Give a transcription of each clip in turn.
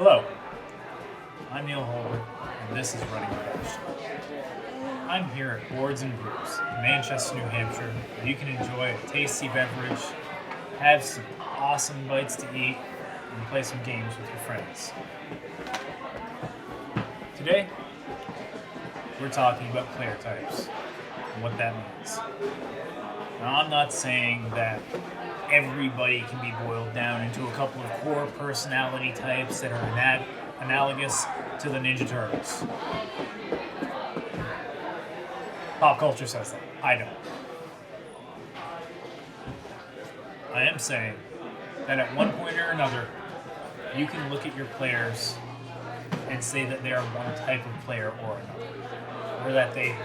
Hello, I'm Neil Holbert, and this is Running Ribashda. I'm here at Boards and Brews, Manchester, New Hampshire, where you can enjoy a tasty beverage, have some awesome bites to eat, and play some games with your friends. Today, we're talking about player types and what that means. Now, I'm not saying that everybody can be boiled down into a couple of core personality types that are analogous to the Ninja Turtles. Pop culture says that. I don't. I am saying that at one point or another, you can look at your players and say that they are one type of player or another, or that they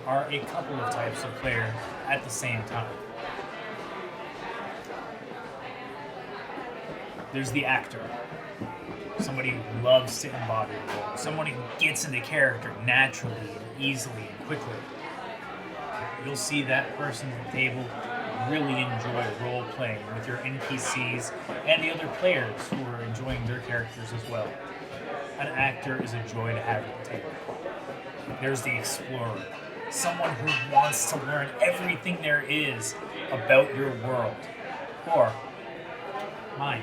are a couple of types of player at the same time. There's the actor, somebody who loves to embody a role, someone who gets into character naturally and easily and quickly. You'll see that person at the table really enjoy role playing with your NPCs and the other players who are enjoying their characters as well. An actor is a joy to have at the table. There's the explorer, someone who wants to learn everything there is about your world, or mine.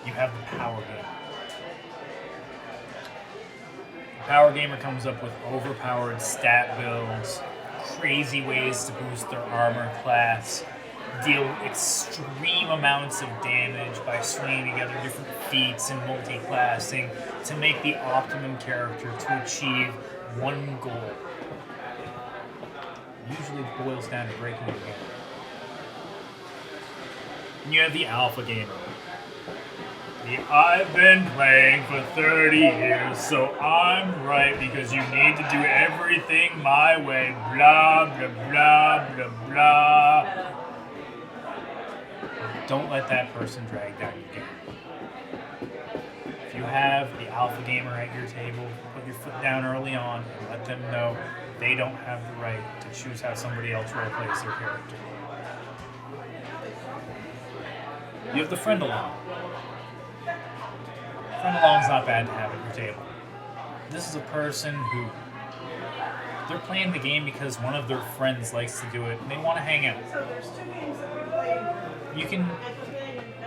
You have the power gamer. The power gamer comes up with overpowered stat builds, crazy ways to boost their armor class, deal extreme amounts of damage by stringing together different feats and multi-classing to make the optimum character to achieve one goal. It usually boils down to breaking the game. And you have the alpha gamer. I've been playing for 30 years, so I'm right because you need to do everything my way. Blah, blah, blah, blah, blah. Don't let that person drag down your game. If you have the alpha gamer at your table, put your foot down early on and let them know they don't have the right to choose how somebody else roleplays their character. You have the friend along. Friend along's not bad to have at your table. This is a person who they're playing the game because one of their friends likes to do it and they want to hang out. You can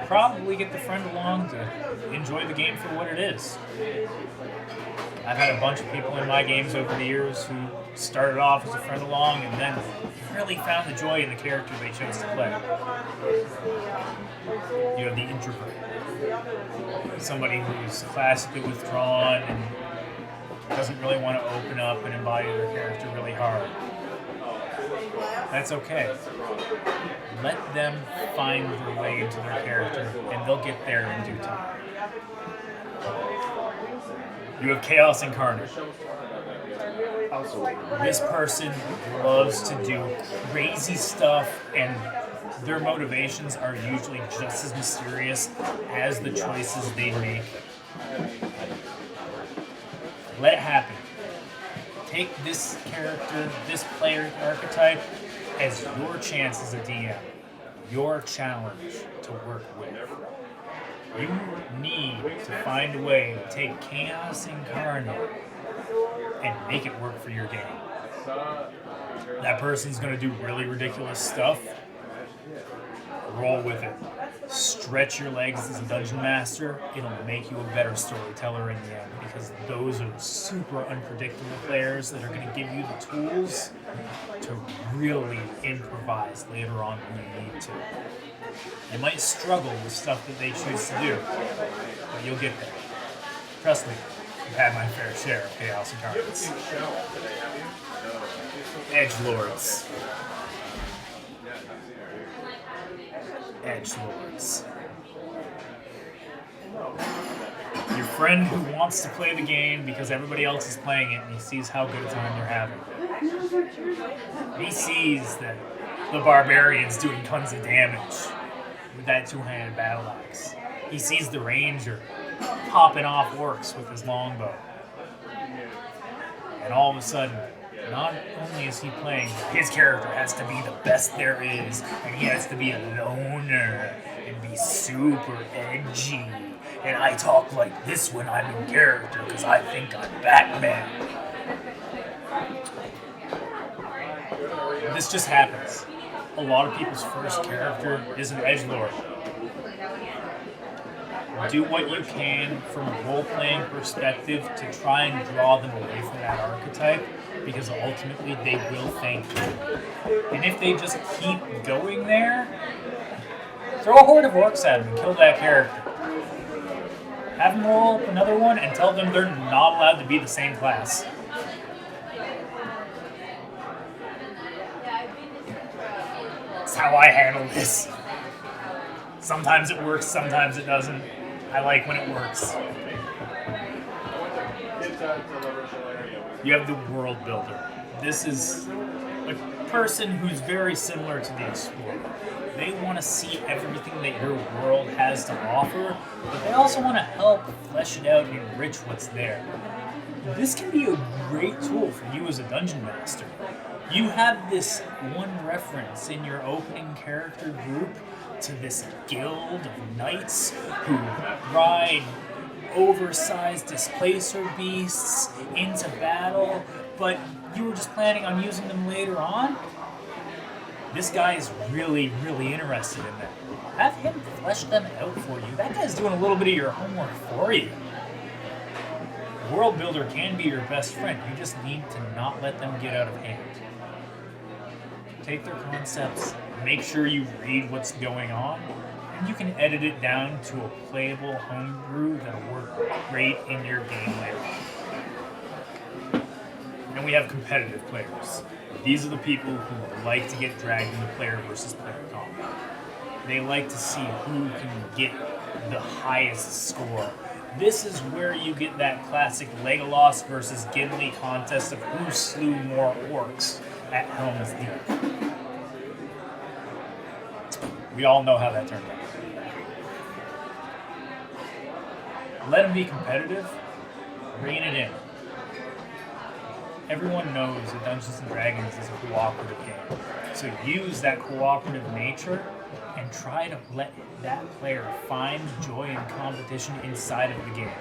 probably get the friend along to enjoy the game for what it is. I've had a bunch of people in my games over the years who started off as a friend along and then really found the joy in the character they chose to play. You have the introvert. Somebody who's classically withdrawn and doesn't really want to open up and embody their character really hard. That's okay. Let them find their way into their character and they'll get there in due time. You have Chaos Incarnate. This person loves to do crazy stuff and their motivations are usually just as mysterious as the choices they make. Let it happen. Take this character, this player archetype, as your chance as a DM, your challenge to work with. You need to find a way to take Chaos Incarnate and make it work for your game. That person's going to do really ridiculous stuff. Roll with it. Stretch your legs as a dungeon master. It'll make you a better storyteller in the end because those are super unpredictable players that are going to give you the tools to really improvise later on when you need to. You might struggle with stuff that they choose to do, but you'll get there. Trust me, I've had my fair share of Chaos Incarnates. Edgelords. Edgelords. Your friend who wants to play the game because everybody else is playing it and he sees how good a time they're having. He sees that the barbarian's doing tons of damage with that two-handed battle axe. He sees the ranger popping off orcs with his longbow. And all of a sudden, not only is he playing, his character has to be the best there is, and he has to be a loner and be super edgy. And I talk like this when I'm in character because I think I'm Batman. This just happens. A lot of people's first character is an edgelord. Do what you can from a role-playing perspective to try and draw them away from that archetype, because ultimately they will thank you. And if they just keep going there, throw a horde of orcs at them and kill that character. Have them roll up another one and tell them they're not allowed to be the same class. That's how I handle this. Sometimes it works, sometimes it doesn't. I like when it works. You have the world builder. This is a person who's very similar to the explorer. They want to see everything that your world has to offer, but they also want to help flesh it out and enrich what's there. This can be a great tool for you as a dungeon master. You have this one reference in your opening character group to this guild of knights who ride oversized displacer beasts into battle, but you were just planning on using them later on. This guy is really, really interested in that. Have him flesh them out for you. That guy's doing a little bit of your homework for you. World Builder can be your best friend. You just need to not let them get out of hand. Take their concepts, make sure you read what's going on, and you can edit it down to a playable homebrew that'll work great in your game later on. And we have competitive players. These are the people who like to get dragged into player versus player combat. They like to see who can get the highest score. This is where you get that classic Legolas versus Gimli contest of who slew more orcs at Helm's Deep. We all know how that turned out. Let them be competitive, rein it in. Everyone knows that Dungeons & Dragons is a cooperative game. So use that cooperative nature and try to let that player find joy in competition inside of the game.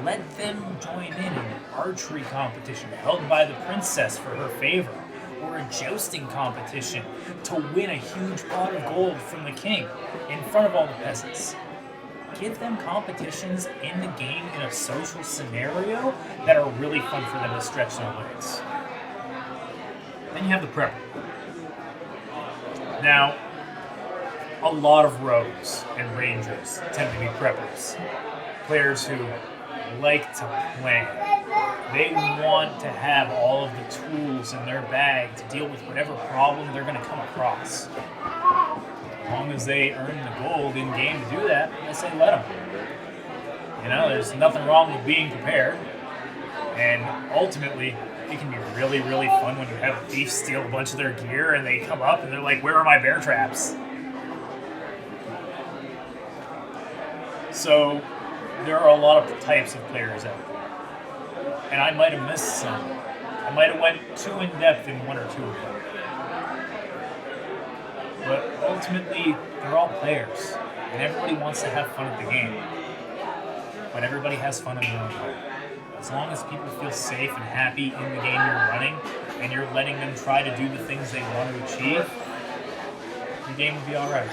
Let them join in an archery competition held by the princess for her favor, or a jousting competition to win a huge pot of gold from the king in front of all the peasants. Give them competitions in the game in a social scenario that are really fun for them to stretch their legs. Then you have the prepper. Now, a lot of rogues and rangers tend to be preppers. Players who like to plan. They want to have all of the tools in their bag to deal with whatever problem they're going to come across. As long as they earn the gold in game to do that, I say let them. You know, there's nothing wrong with being prepared. And ultimately, it can be really, really fun when you have thieves steal a bunch of their gear and they come up and they're like, where are my bear traps? So, there are a lot of types of players out there. And I might have missed some. I might have went too in-depth in one or two of them. But ultimately, they're all players. And everybody wants to have fun at the game. But everybody has fun in their own way. As long as people feel safe and happy in the game you're running, and you're letting them try to do the things they want to achieve, your game will be alright.